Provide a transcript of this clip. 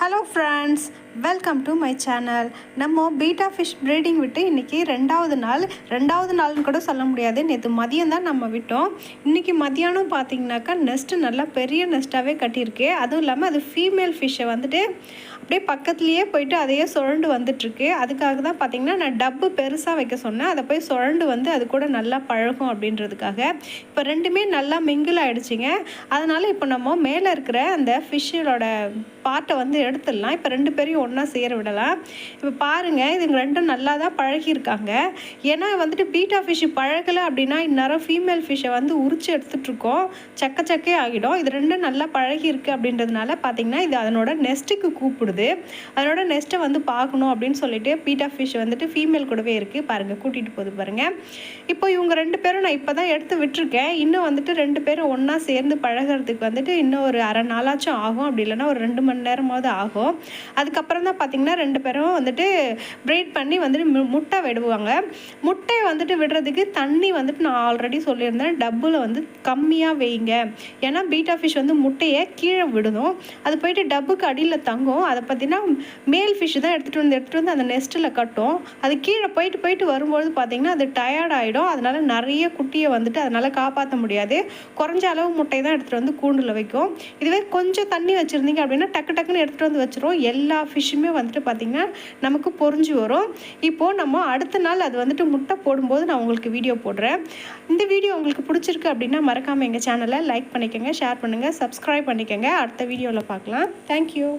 Hello friends, welcome to my channel. நம்ம beta fish breeding விட்டு இன்றைக்கி ரெண்டாவது நாள்னு கூட சொல்ல முடியாது. நேற்று மதியம் தான் நம்ம விட்டோம். இன்றைக்கி மதியானம் பார்த்திங்கனாக்கா நெஸ்ட்டு நல்லா பெரிய நெஸ்ட்டாகவே கட்டியிருக்கு. அதுவும் இல்லாமல் அது ஃபீமேல் ஃபிஷ்ஷை வந்துட்டு அப்படியே பக்கத்துலேயே போயிட்டு அதையே சுழண்டு வந்துட்டுருக்கு. அதுக்காக தான் பார்த்திங்கன்னா நான் டப்பு பெருசாக வைக்க சொன்னேன். அதை போய் சுழண்டு வந்து அது கூட நல்லா பழகும் அப்படின்றதுக்காக. இப்போ ரெண்டுமே நல்லா மிங்கிள் ஆகிடுச்சிங்க. அதனால் இப்போ நம்ம மேலே இருக்கிற அந்த ஃபிஷ்ஷோட பார்ட்டை வந்து எடுத்துடலாம். இப்போ ரெண்டு பேரையும் ஒன்றா சேர விடலாம். இப்போ பாருங்கள், இதுங்க ரெண்டும் நல்லா தான் பழகியிருக்காங்க. ஏன்னா வந்துட்டு பீட்டா ஃபிஷ் பழகலை அப்படின்னா இந்நேரம் ஃபீமேல் ஃபிஷ்ஷை வந்து உரிச்சு எடுத்துகிட்ருக்கோம், சக்கே ஆகிடும். இது ரெண்டும் நல்லா பழகியிருக்கு அப்படின்றதுனால பார்த்திங்கன்னா இது அதனோட நெஸ்ட்டுக்கு கூப்பிடுது. அதனோட நெஸ்ட்டை வந்து பார்க்கணும் அப்படின்னு சொல்லிட்டு பீட்டா ஃபிஷ் வந்துட்டு ஃபீமேல் கூடவே இருக்குது. பாருங்கள், கூட்டிகிட்டு போகுது பாருங்கள். இப்போ இவங்க ரெண்டு பேரும் நான் இப்போ தான் எடுத்து விட்டுருக்கேன். இன்னும் வந்துட்டு ரெண்டு பேரும் ஒன்றா சேர்ந்து பழகிறதுக்கு வந்துட்டு இன்னும் ஒரு அரை நாளாச்சும் ஆகும். அப்படி இல்லைன்னா ஒரு 2 மணி நேரமாவது ஆகும். அதுக்கப்புறம் தான் பார்த்திங்கன்னா ரெண்டு பேரும் வந்துட்டு ப்ரீட் பண்ணி வந்துட்டு முட்டை விடுவாங்க. முட்டை வந்துட்டு விடுறதுக்கு தண்ணி வந்துட்டு நான் ஆல்ரெடி சொல்லியிருந்தேன், டப்பில் வந்து கம்மியாக வைங்க. ஏன்னா பீட்டா ஃபிஷ் வந்து முட்டையை கீழே விடுதும், அது போயிட்டு டப்புக்கு அடியில் தங்கும். அதை பார்த்தீங்கன்னா மேல் ஃபிஷ் தான் எடுத்துகிட்டு வந்து அந்த நெஸ்ட்டில் கட்டும். அது கீழே போயிட்டு வரும்போது பார்த்திங்கன்னா அது டயர்ட் ஆகிடும். அதனால் நிறைய குட்டியை வந்துட்டு அதனால் காப்பாற்ற முடியாது. குறைஞ்ச அளவு முட்டை தான் எடுத்துகிட்டு வந்து கூண்டில் வைக்கும். இதுவே கொஞ்சம் தண்ணி வச்சுருந்தீங்க அப்படின்னா டக்குன்னு எடுத்துகிட்டு வந்து வச்சிரும். எல்லா ஃபிஷ்ஷுமே வந்துட்டு பார்த்திங்கன்னா நமக்கு பொறிஞ்சு வரும். இப்போது நம்ம அடுத்த நாள் அது வந்துட்டு முட்டை போடும்போது நான் உங்களுக்கு வீடியோ போடுறேன். இந்த வீடியோ உங்களுக்கு பிடிச்சிருக்கு அப்படின்னா மறக்காமல் எங்கள் சேனலை லைக் பண்ணிக்கோங்க, ஷேர் பண்ணுங்கள், சப்ஸ்கிரைப் பண்ணிக்கோங்க. அடுத்த வீடியோவில் பார்க்கலாம். தேங்க்யூ.